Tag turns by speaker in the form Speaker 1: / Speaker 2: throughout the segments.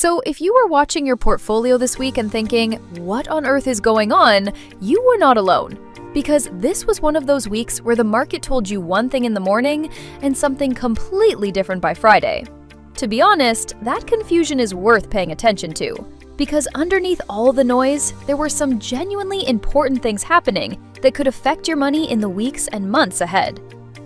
Speaker 1: So if you were watching your portfolio this week and thinking, what on earth is going on, you were not alone. Because this was one of those weeks where the market told you one thing in the morning and something completely different by Friday. To be honest, that confusion is worth paying attention to. Because underneath all the noise, there were some genuinely important things happening that could affect your money in the weeks and months ahead.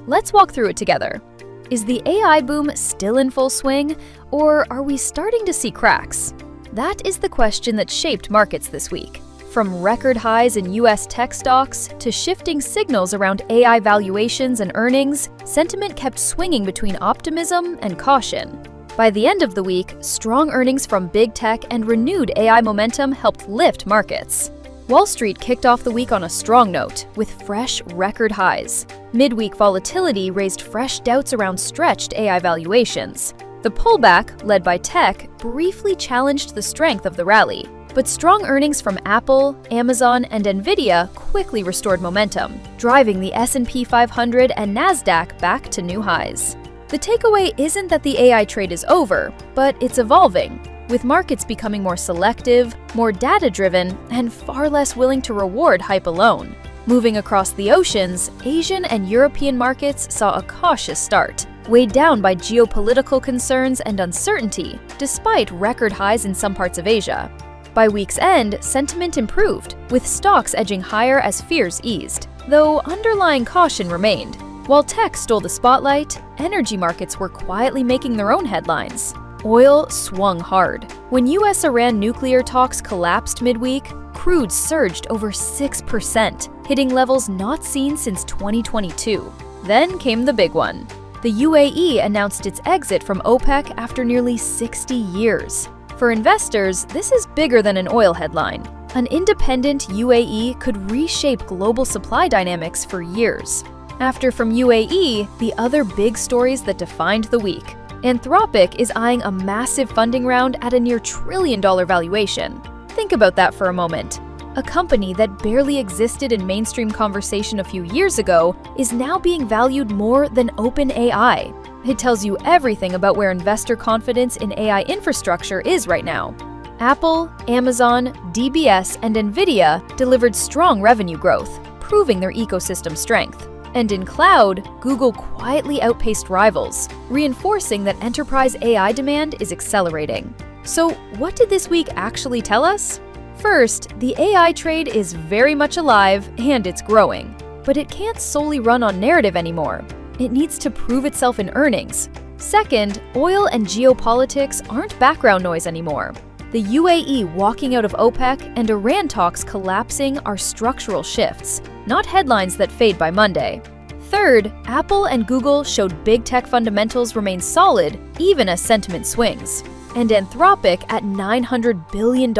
Speaker 1: Let's walk through it together. Is the AI boom still in full swing, or are we starting to see cracks? That is the question that shaped markets this week. From record highs in US tech stocks to shifting signals around AI valuations and earnings, sentiment kept swinging between optimism and caution. By the end of the week, strong earnings from big tech and renewed AI momentum helped lift markets. Wall Street kicked off the week on a strong note, with fresh record highs. Midweek volatility raised fresh doubts around stretched AI valuations. The pullback, led by tech, briefly challenged the strength of the rally. But strong earnings from Apple, Amazon, and Nvidia quickly restored momentum, driving the S&P 500 and Nasdaq back to new highs. The takeaway isn't that the AI trade is over, but it's evolving, with markets becoming more selective, more data-driven, and far less willing to reward hype alone. Moving across the oceans, Asian and European markets saw a cautious start, weighed down by geopolitical concerns and uncertainty, despite record highs in some parts of Asia. By week's end, sentiment improved, with stocks edging higher as fears eased, though underlying caution remained. While tech stole the spotlight, energy markets were quietly making their own headlines. Oil swung hard. When US-Iran nuclear talks collapsed midweek, crude surged over 6%, hitting levels not seen since 2022. Then came the big one. The UAE announced its exit from OPEC after nearly 60 years. For investors, this is bigger than an oil headline. An independent UAE could reshape global supply dynamics for years. After from UAE, the other big stories that defined the week. Anthropic is eyeing a massive funding round at a near $1 trillion valuation. Think about that for a moment. A company that barely existed in mainstream conversation a few years ago is now being valued more than OpenAI. It tells you everything about where investor confidence in AI infrastructure is right now. Apple, Amazon, DBS, and Nvidia delivered strong revenue growth, proving their ecosystem strength. And in cloud, Google quietly outpaced rivals, reinforcing that enterprise AI demand is accelerating. So what did this week actually tell us? First, the AI trade is very much alive and it's growing. But it can't solely run on narrative anymore. It needs to prove itself in earnings. Second, oil and geopolitics aren't background noise anymore. The UAE walking out of OPEC and Iran talks collapsing are structural shifts, not headlines that fade by Monday. Third, Apple and Google showed big tech fundamentals remain solid even as sentiment swings. And Anthropic at $900 billion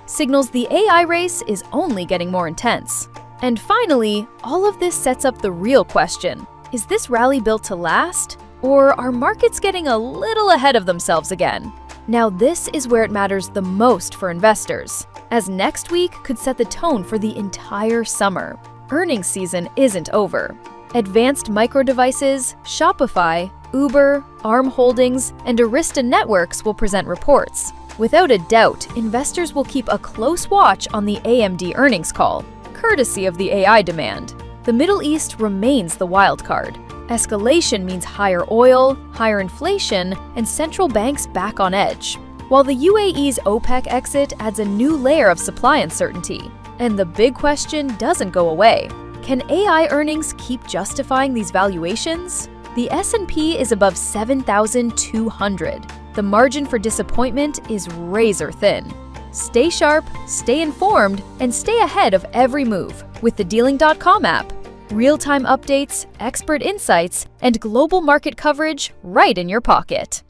Speaker 1: signals the AI race is only getting more intense. And finally, all of this sets up the real question. Is this rally built to last? Or are markets getting a little ahead of themselves again? Now this is where it matters the most for investors, as next week could set the tone for the entire summer. Earnings season isn't over. Advanced Micro Devices, Shopify, Uber, ARM Holdings, and Arista Networks will present reports. Without a doubt, investors will keep a close watch on the AMD earnings call, courtesy of the AI demand. The Middle East remains the wild card. Escalation means higher oil, higher inflation, and central banks back on edge. While the UAE's OPEC exit adds a new layer of supply uncertainty. And the big question doesn't go away. Can AI earnings keep justifying these valuations? The S&P is above 7,200. The margin for disappointment is razor thin. Stay sharp, stay informed, and stay ahead of every move with the Dealing.com app. Real-time updates, expert insights, and global market coverage right in your pocket.